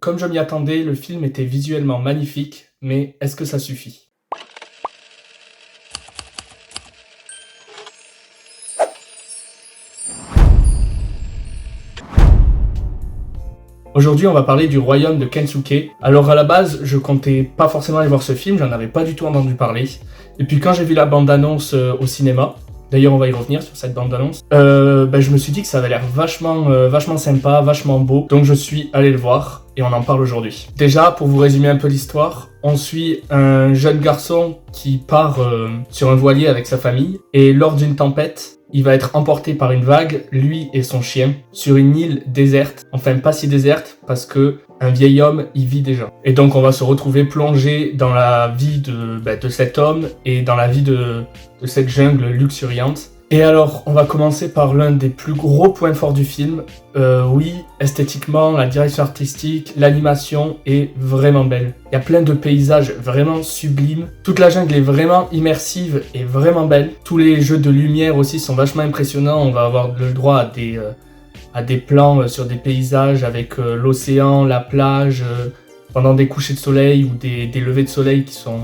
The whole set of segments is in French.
Comme je m'y attendais, le film était visuellement magnifique, mais est-ce que ça suffit? Aujourd'hui, on va parler du royaume de Kensuke. Alors à la base, je comptais pas forcément aller voir ce film, j'en avais pas du tout entendu parler. Et puis quand j'ai vu la bande-annonce au cinéma, d'ailleurs on va y revenir sur cette bande-annonce, je me suis dit que ça avait l'air vachement sympa, vachement beau. Donc je suis allé le voir et on en parle aujourd'hui. Déjà, pour vous résumer un peu l'histoire, on suit un jeune garçon qui part sur un voilier avec sa famille et lors d'une tempête, il va être emporté par une vague, lui et son chien, sur une île déserte. Enfin, pas si déserte, parce que un vieil homme y vit déjà. Et donc, on va se retrouver plongé dans la vie de cet homme et dans la vie de cette jungle luxuriante. Et alors, on va commencer par l'un des plus gros points forts du film. Oui, esthétiquement, la direction artistique, l'animation est vraiment belle. Il y a plein de paysages vraiment sublimes. Toute la jungle est vraiment immersive et vraiment belle. Tous les jeux de lumière aussi sont vachement impressionnants. On va avoir le droit à des plans sur des paysages avec l'océan, la plage, pendant des couchers de soleil ou des levées de soleil qui sont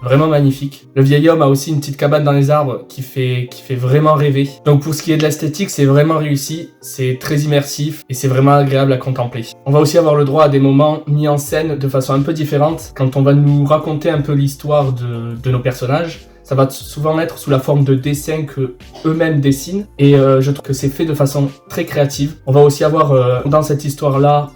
vraiment magnifique. Le vieil homme a aussi une petite cabane dans les arbres qui fait vraiment rêver. Donc pour ce qui est de l'esthétique, c'est vraiment réussi, c'est très immersif et c'est vraiment agréable à contempler. On va aussi avoir le droit à des moments mis en scène de façon un peu différente quand on va nous raconter un peu l'histoire de nos personnages. Ça va souvent être sous la forme de dessins que eux-mêmes dessinent et je trouve que c'est fait de façon très créative. On va aussi avoir dans cette histoire-là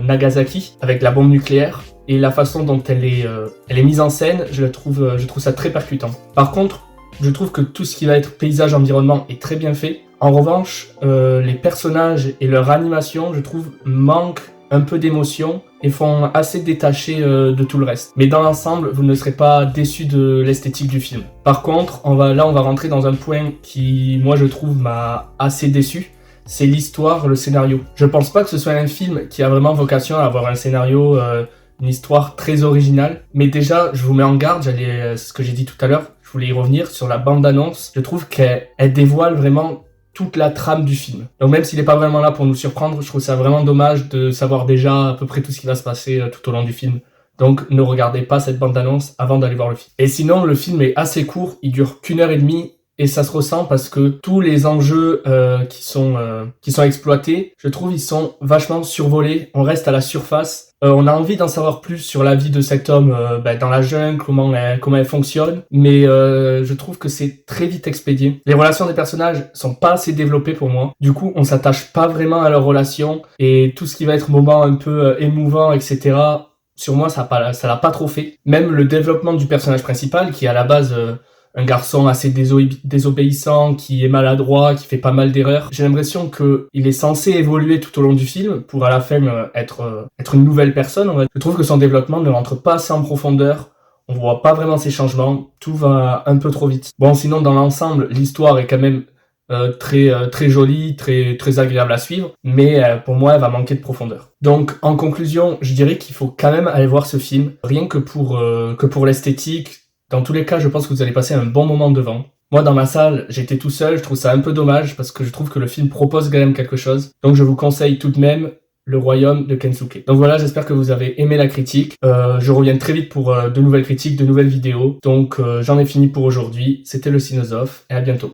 Nagasaki avec la bombe nucléaire. Et la façon dont elle est mise en scène, je trouve ça très percutant. Par contre, je trouve que tout ce qui va être paysage, environnement est très bien fait. En revanche, les personnages et leur animation, je trouve, manquent un peu d'émotion et font assez détacher de tout le reste. Mais dans l'ensemble, vous ne serez pas déçus de l'esthétique du film. Par contre, on va rentrer dans un point qui, moi, je trouve, m'a assez déçu. C'est l'histoire, le scénario. Je pense pas que ce soit un film qui a vraiment vocation à avoir un scénario... une histoire très originale, mais déjà, je vous mets en garde, c'est ce que j'ai dit tout à l'heure, je voulais y revenir sur la bande-annonce. Je trouve qu'elle dévoile vraiment toute la trame du film. Donc même s'il n'est pas vraiment là pour nous surprendre, je trouve ça vraiment dommage de savoir déjà à peu près tout ce qui va se passer tout au long du film. Donc ne regardez pas cette bande-annonce avant d'aller voir le film. Et sinon, le film est assez court, il dure qu'1h30, et ça se ressent parce que tous les enjeux qui sont exploités, je trouve ils sont vachement survolés. On reste à la surface. On a envie d'en savoir plus sur la vie de cet homme dans la jungle, comment elle fonctionne. Mais je trouve que c'est très vite expédié. Les relations des personnages sont pas assez développées pour moi. Du coup, on s'attache pas vraiment à leurs relations. Et tout ce qui va être moment un peu émouvant, etc., sur moi, ça l'a pas trop fait. Même le développement du personnage principal, qui est à la base... un garçon assez désobéissant, qui est maladroit, qui fait pas mal d'erreurs. J'ai l'impression qu'il est censé évoluer tout au long du film pour à la fin être une nouvelle personne. Je trouve que son développement ne rentre pas assez en profondeur. On voit pas vraiment ses changements. Tout va un peu trop vite. Bon, sinon, dans l'ensemble, l'histoire est quand même très jolie, très agréable à suivre. Mais pour moi, elle va manquer de profondeur. Donc, en conclusion, je dirais qu'il faut quand même aller voir ce film. Rien que pour l'esthétique. Dans tous les cas, je pense que vous allez passer un bon moment devant. Moi, dans ma salle, j'étais tout seul, je trouve ça un peu dommage parce que je trouve que le film propose quand même quelque chose. Donc je vous conseille tout de même Le Royaume de Kensuke. Donc voilà, j'espère que vous avez aimé la critique. Je reviens très vite pour de nouvelles critiques, de nouvelles vidéos. Donc j'en ai fini pour aujourd'hui. C'était le Cinosophe et à bientôt.